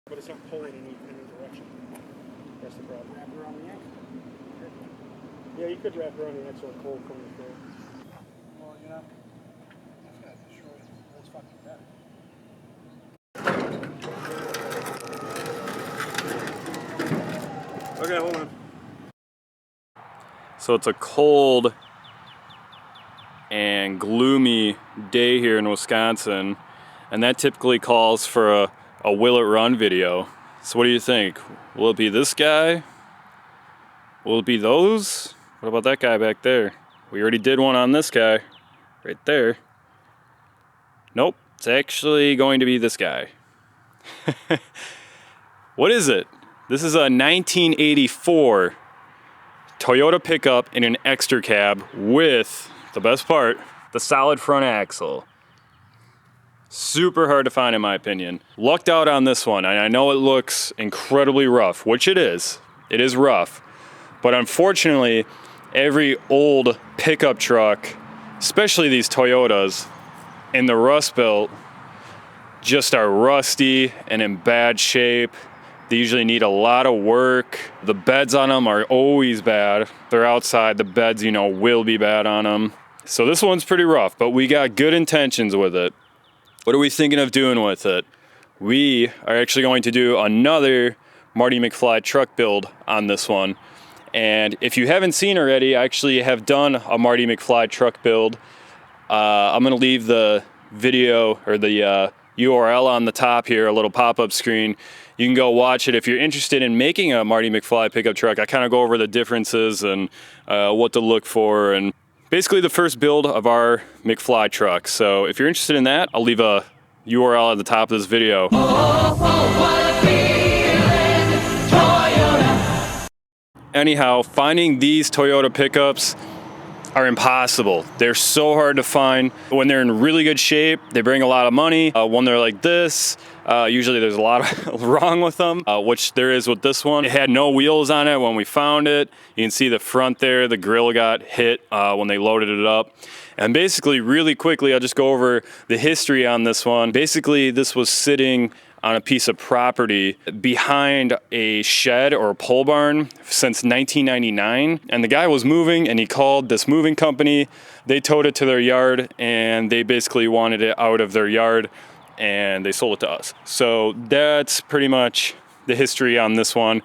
But it's not pulling in any direction. That's the problem. Wrap it around the axle. Yeah, you could wrap around the axle and cold coming through. Well, you know, that's going to destroy those fucking better. Okay, hold on. So it's a cold and gloomy day here in Wisconsin, and that typically calls for a Will It Run video. So what do you think? Will it be this guy? Will it be those? What about that guy back there? We already did one on this guy right there. Nope, it's actually going to be this guy. What is it? This is a 1984 Toyota pickup in an extra cab with, the best part, the solid front axle. Super hard to find in my opinion. Lucked out on this one, and I know it looks incredibly rough, which it is. It is rough. But unfortunately, every old pickup truck, especially these Toyotas, in the Rust Belt, just are rusty and in bad shape. They usually need a lot of work. The beds on them are always bad. They're outside, the beds, you know, will be bad on them. So this one's pretty rough, but we got good intentions with it. What are we thinking of doing with it? We are actually going to do another Marty McFly truck build on this one. And if you haven't seen already, I actually have done a Marty McFly truck build. I'm gonna leave the video or the URL on the top here, a little pop-up screen. You can go watch it if you're interested in making a Marty McFly pickup truck. I kind of go over the differences and what to look for, and basically the first build of our McFly truck. So if you're interested in that, I'll leave a URL at the top of this video. Anyhow, finding these Toyota pickups are impossible. They're so hard to find. When they're in really good shape, they bring a lot of money. When they're like this, usually there's a lot wrong with them, which there is with this one. It had no wheels on it when we found it. You can see the front there, the grill got hit when they loaded it up. And basically, really quickly, I'll just go over the history on this one. Basically, this was sitting on a piece of property behind a shed or a pole barn since 1999. And the guy was moving and he called this moving company. They towed it to their yard and they basically wanted it out of their yard and they sold it to us. So that's pretty much the history on this one.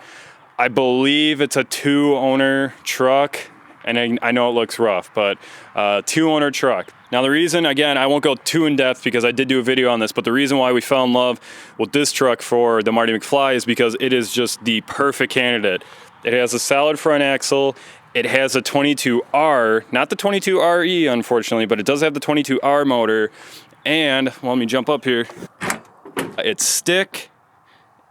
I believe it's a 2-owner truck, and I know it looks rough, but 2-owner truck. Now the reason, again, I won't go too in depth because I did do a video on this, but the reason why we fell in love with this truck for the Marty McFly is because it is just the perfect candidate. It has a solid front axle. It has a 22R, not the 22RE unfortunately, but it does have the 22R motor. And, well, let me jump up here. It's stick,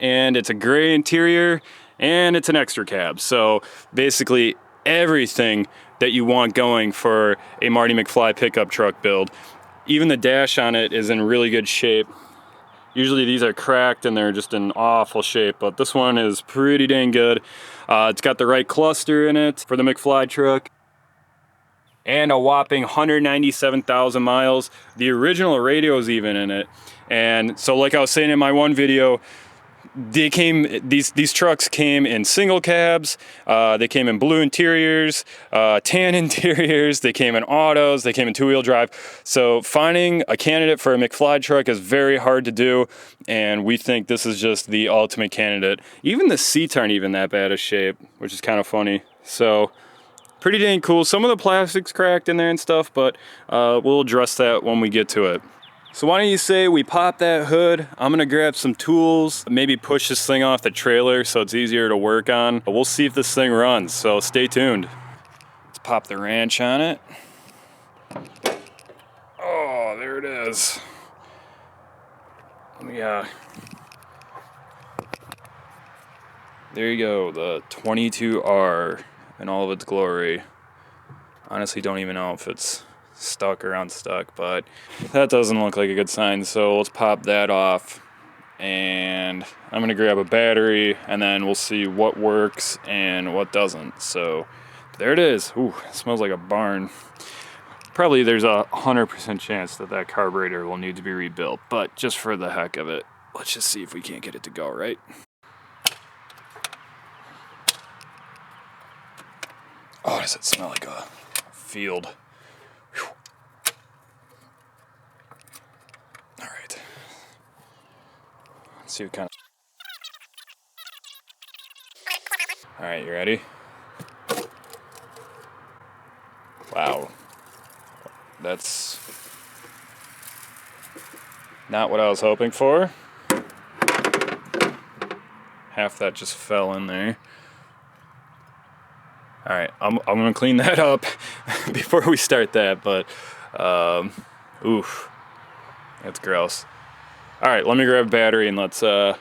and it's a gray interior, and it's an extra cab. So basically everything that you want going for a Marty McFly pickup truck build. Even the dash on it is in really good shape. Usually these are cracked and they're just in awful shape, but this one is pretty dang good. It's got the right cluster in it for the McFly truck. And a whopping 197,000 miles. The original radio is even in it. And so like I was saying in my one video, these trucks came in single cabs, they came in blue interiors, tan interiors, they came in autos, they came in 2-wheel drive. So finding a candidate for a McFly truck is very hard to do, and we think this is just the ultimate candidate. Even the seats aren't even that bad of shape, which is kind of funny. So pretty dang cool. Some of the plastic's cracked in there and stuff, but we'll address that when we get to it. So why don't you say we pop that hood? I'm gonna grab some tools, maybe push this thing off the trailer so it's easier to work on. We'll see if this thing runs, so stay tuned. Let's pop the wrench on it. Oh, there it is. Yeah. There you go, the 22R in all of its glory. Honestly, don't even know if it's stuck or unstuck, but that doesn't look like a good sign, so let's pop that off. And I'm gonna grab a battery and then we'll see what works and what doesn't. So there it is. Ooh, it smells like a barn. Probably there's a 100% chance that that carburetor will need to be rebuilt, but just for the heck of it, let's just see if we can't get it to go, right? Oh, does it smell like a field? Whew. All right. Let's see what kind of... All right, you ready? Wow. That's not what I was hoping for. Half that just fell in there. All right, I'm gonna clean that up before we start that, but oof, that's gross. All right, let me grab a battery and let's go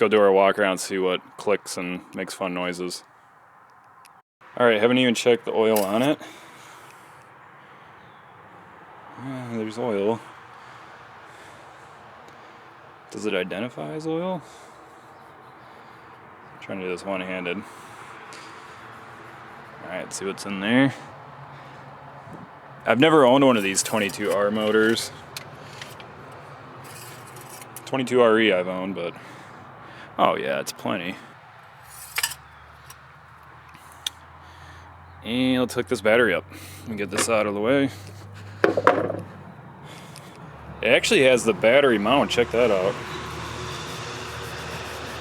do our walk around, see what clicks and makes fun noises. All right, haven't even checked the oil on it. There's oil. Does it identify as oil? I'm trying to do this one-handed. All right, see what's in there. I've never owned one of these 22R motors. 22RE I've owned, but oh yeah, it's plenty. And let's hook this battery up and get this out of the way. It actually has the battery mount, check that out.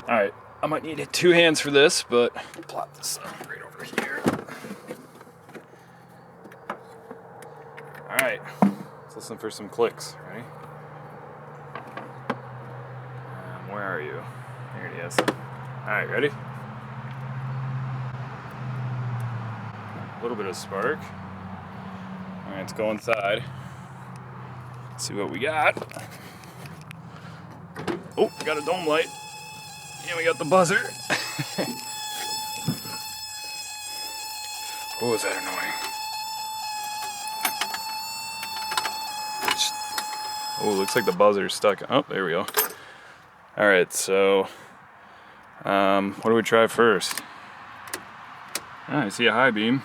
All right, I might need 2 hands for this, but plop this up right over here. All right, let's listen for some clicks, ready? Where are you? There it is. All right, ready? A little bit of spark. All right, let's go inside. See what we got. Oh, we got a dome light. And we got the buzzer. What was that annoying? Oh, looks like the buzzer's stuck. Oh, there we go. All right, so what do we try first? I see a high beam.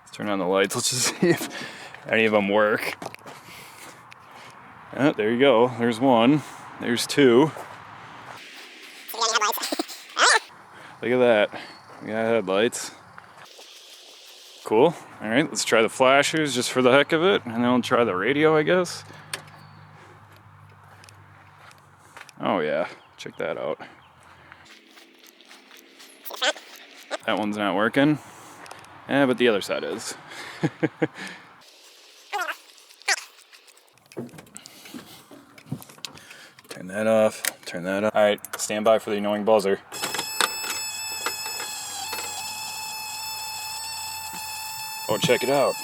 Let's turn on the lights. Let's just see if any of them work. Oh, there you go. There's one. There's two. Look at that. We got headlights. Cool. All right, let's try the flashers just for the heck of it, and then we'll try the radio, I guess. Oh yeah, check that out. That one's not working. Yeah, but the other side is. Turn that off, turn that off. All right, stand by for the annoying buzzer. Oh, check it out.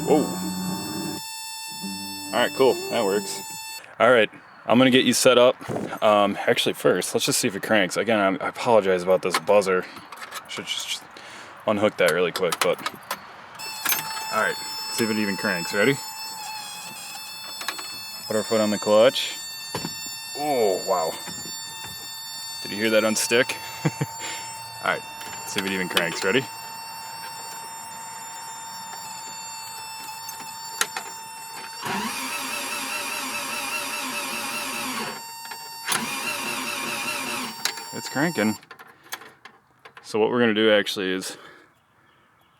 Whoa. All right, cool, that works. All right, I'm gonna get you set up. Actually first, let's just see if it cranks. Again, I apologize about this buzzer. I should just unhook that really quick, but. All right, see if it even cranks, ready? Put our foot on the clutch. Oh, wow. Did you hear that unstick? All right, see if it even cranks, ready? It's cranking. So what we're gonna do actually is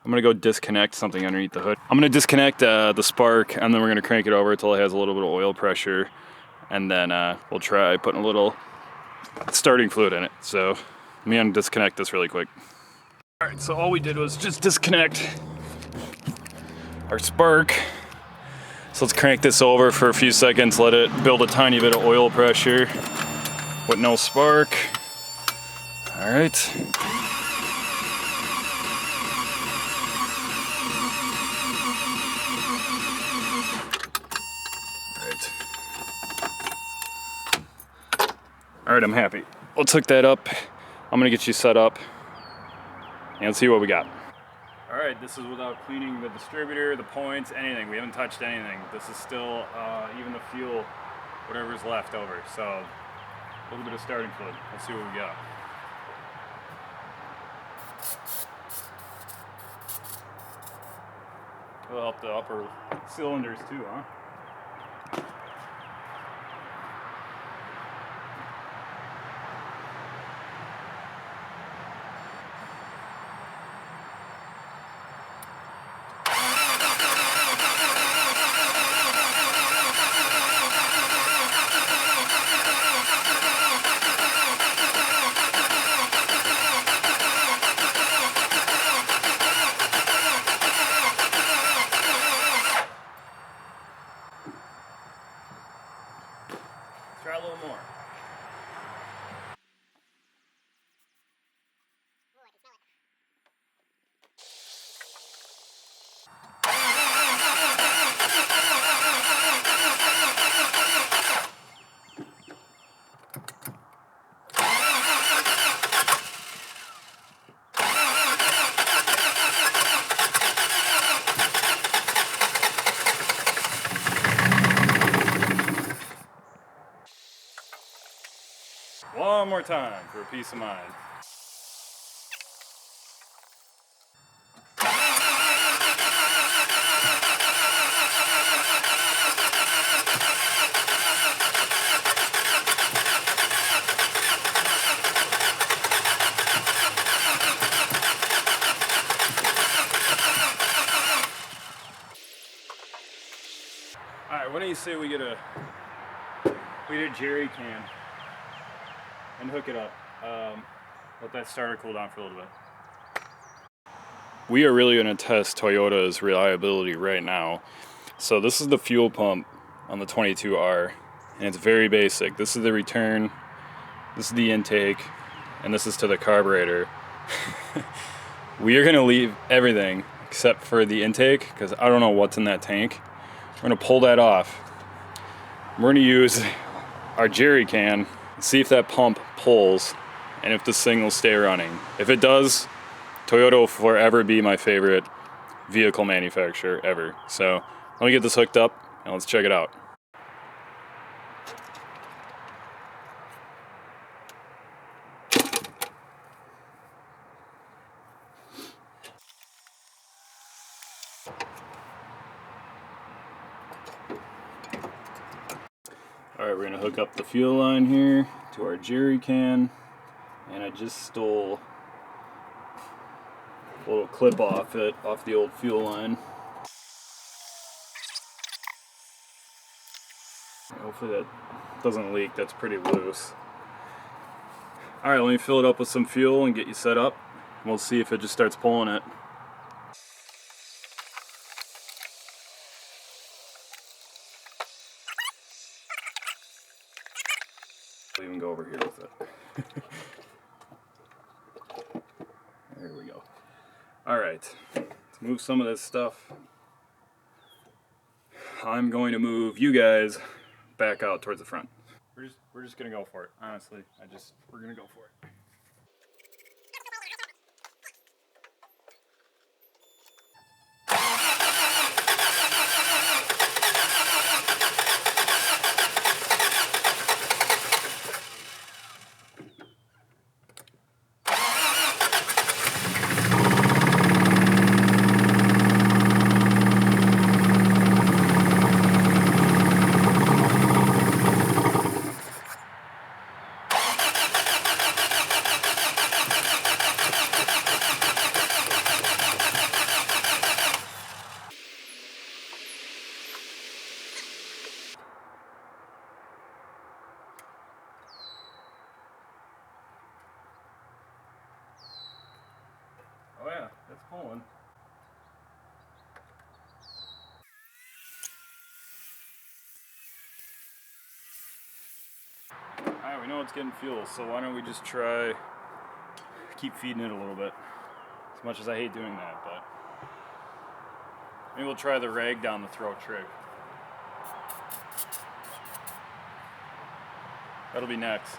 I'm gonna go disconnect something underneath the hood. I'm gonna disconnect the spark, and then we're gonna crank it over until it has a little bit of oil pressure, and then we'll try putting a little starting fluid in it. So let me disconnect this really quick. All right, so all we did was just disconnect our spark. So let's crank this over for a few seconds, let it build a tiny bit of oil pressure with no spark. All right. All right, I'm happy. Let's hook that up. I'm gonna get you set up and see what we got. All right, this is without cleaning the distributor, the points, anything. We haven't touched anything. This is still even the fuel, whatever's left over. So a little bit of starting fluid. Let's see what we got. It'll help the upper cylinders too, huh? Try a little more. One more time for peace of mind. All right, why don't you say we get a jerry can and hook it up. Let that starter cool down for a little bit. We are really going to test Toyota's reliability right now. So this is the fuel pump on the 22R, and it's very basic. This is the return, this is the intake, and this is to the carburetor. We are going to leave everything except for the intake because I don't know what's in that tank. We're going to pull that off. We're going to use our jerry can, see if that pump pulls and if this thing will stay running. If it does, Toyota will forever be my favorite vehicle manufacturer ever. So let me get this hooked up and let's check it out. All right, we're gonna hook up the fuel line here to our jerry can, and I just stole a little clip off the old fuel line. Hopefully that doesn't leak, that's pretty loose. All right, let me fill it up with some fuel and get you set up. We'll see if it just starts pulling it. I'll even go over here with it. There we go. All right, let's move some of this stuff. I'm going to move you guys back out towards the front. We're just gonna go for it. Honestly, we're gonna go for it. Oh yeah, that's pulling. Alright, we know it's getting fuel, so why don't we just try keep feeding it a little bit. As much as I hate doing that, but maybe we'll try the rag down the throat trick. That'll be next.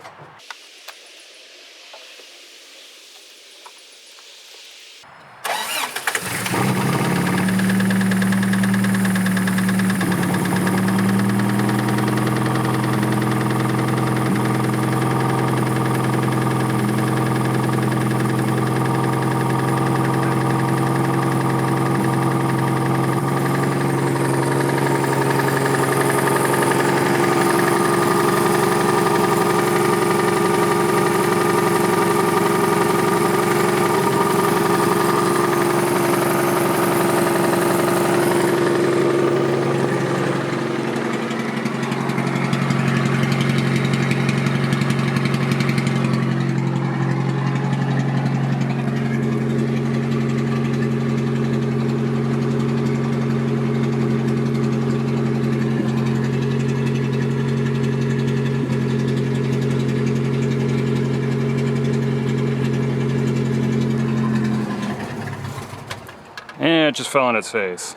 And it just fell on its face.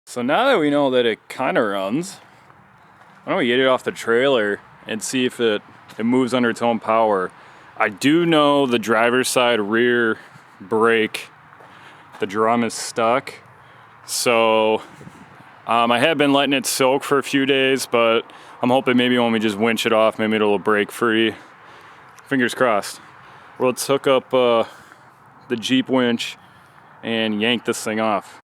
So now that we know that it kind of runs, why don't we get it off the trailer and see if it moves under its own power. I do know the driver's side rear brake, the drum is stuck. So I have been letting it soak for a few days, but I'm hoping maybe when we just winch it off, maybe it'll break free. Fingers crossed. Well, let's hook up the Jeep winch and yank this thing off.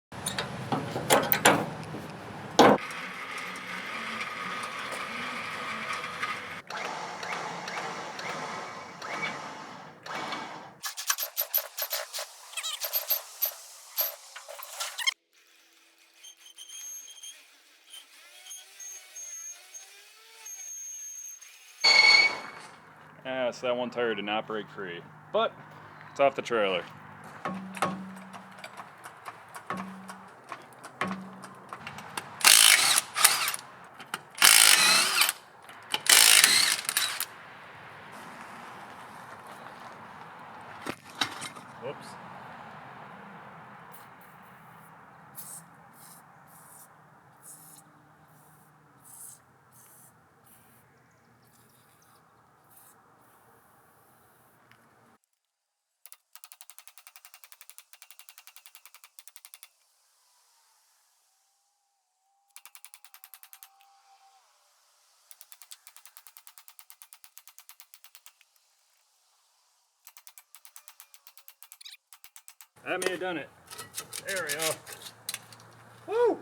Yeah, so that one tire did not break free, but it's off the trailer. Whoops. That may have done it. There we go. Woo!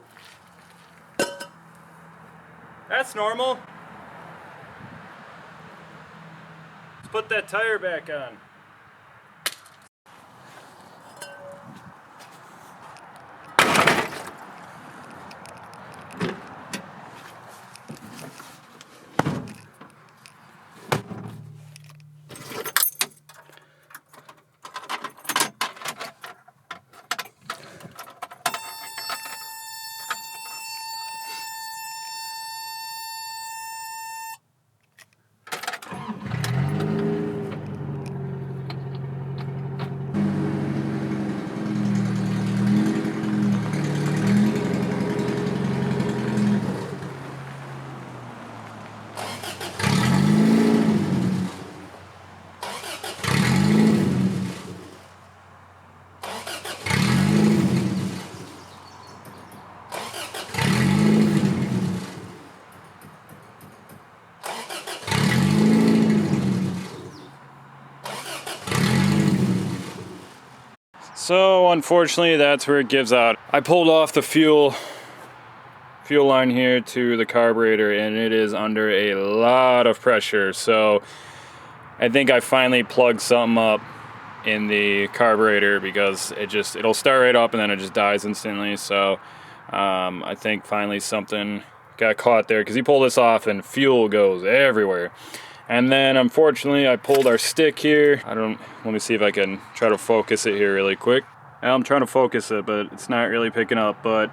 That's normal. Let's put that tire back on. So unfortunately, that's where it gives out. I pulled off the fuel line here to the carburetor, and it is under a lot of pressure. So I think I finally plugged something up in the carburetor, because it'll start right up and then it just dies instantly. So I think finally something got caught there, because he pulled this off and fuel goes everywhere. And then unfortunately I pulled our stick here. Let me see if I can try to focus it here really quick. I'm trying to focus it, but it's not really picking up. But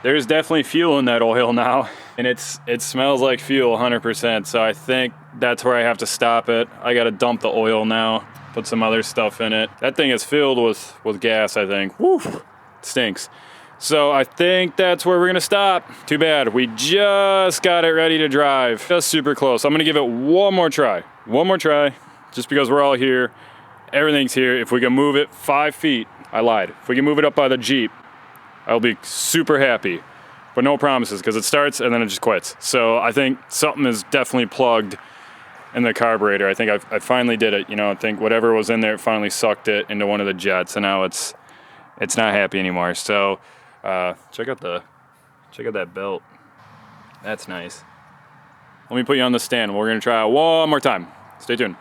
there's definitely fuel in that oil now, and it smells like fuel 100%. So I think that's where I have to stop it. I gotta dump the oil now, put some other stuff in it. That thing is filled with gas, I think. Woo, it stinks. So I think that's where we're gonna stop. Too bad, we just got it ready to drive. Just super close. I'm gonna give it one more try, just because we're all here. Everything's here. If we can move it 5 feet, I lied. If we can move it up by the Jeep, I'll be super happy. But no promises, because it starts and then it just quits. So I think something is definitely plugged in the carburetor. I think I finally did it. I think whatever was in there, it finally sucked it into one of the jets, and now it's not happy anymore. So check out that belt. That's nice. Let me put you on the stand. We're gonna try it one more time. Stay tuned.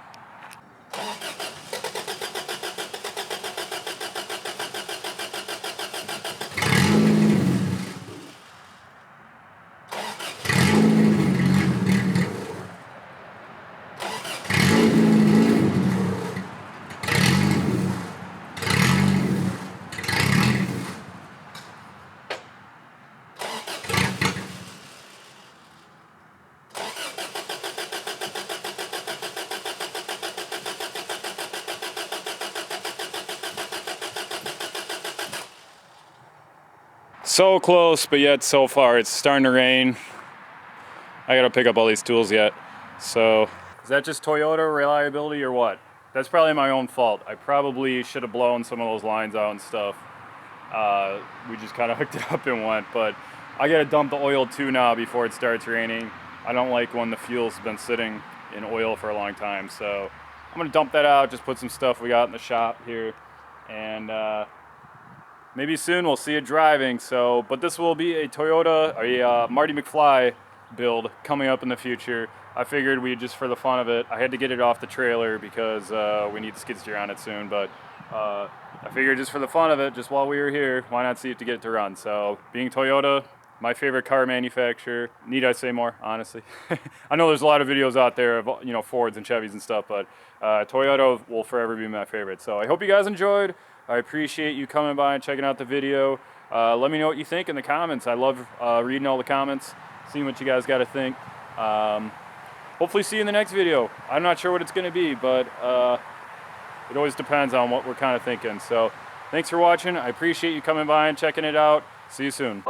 So close, but yet so far. It's starting to rain. I gotta pick up all these tools yet. So, is that just Toyota reliability or what? That's probably my own fault. I probably should have blown some of those lines out and stuff. We just kind of hooked it up and went, but I gotta dump the oil too now before it starts raining. I don't like when the fuel's been sitting in oil for a long time, so I'm gonna dump that out, just put some stuff we got in the shop here, and maybe soon we'll see it driving. So, but this will be a Toyota, a Marty McFly build coming up in the future. I figured we just, for the fun of it, I had to get it off the trailer because we need skid steer on it soon, but I figured just for the fun of it, just while we were here, why not see it to get it to run? So, being Toyota, my favorite car manufacturer. Need I say more, honestly? I know there's a lot of videos out there of, you know, Fords and Chevys and stuff, but Toyota will forever be my favorite. So I hope you guys enjoyed. I appreciate you coming by and checking out the video. Let me know what you think in the comments. I love reading all the comments, seeing what you guys got to think. Hopefully see you in the next video. I'm not sure what it's going to be, but it always depends on what we're kind of thinking. So thanks for watching. I appreciate you coming by and checking it out. See you soon.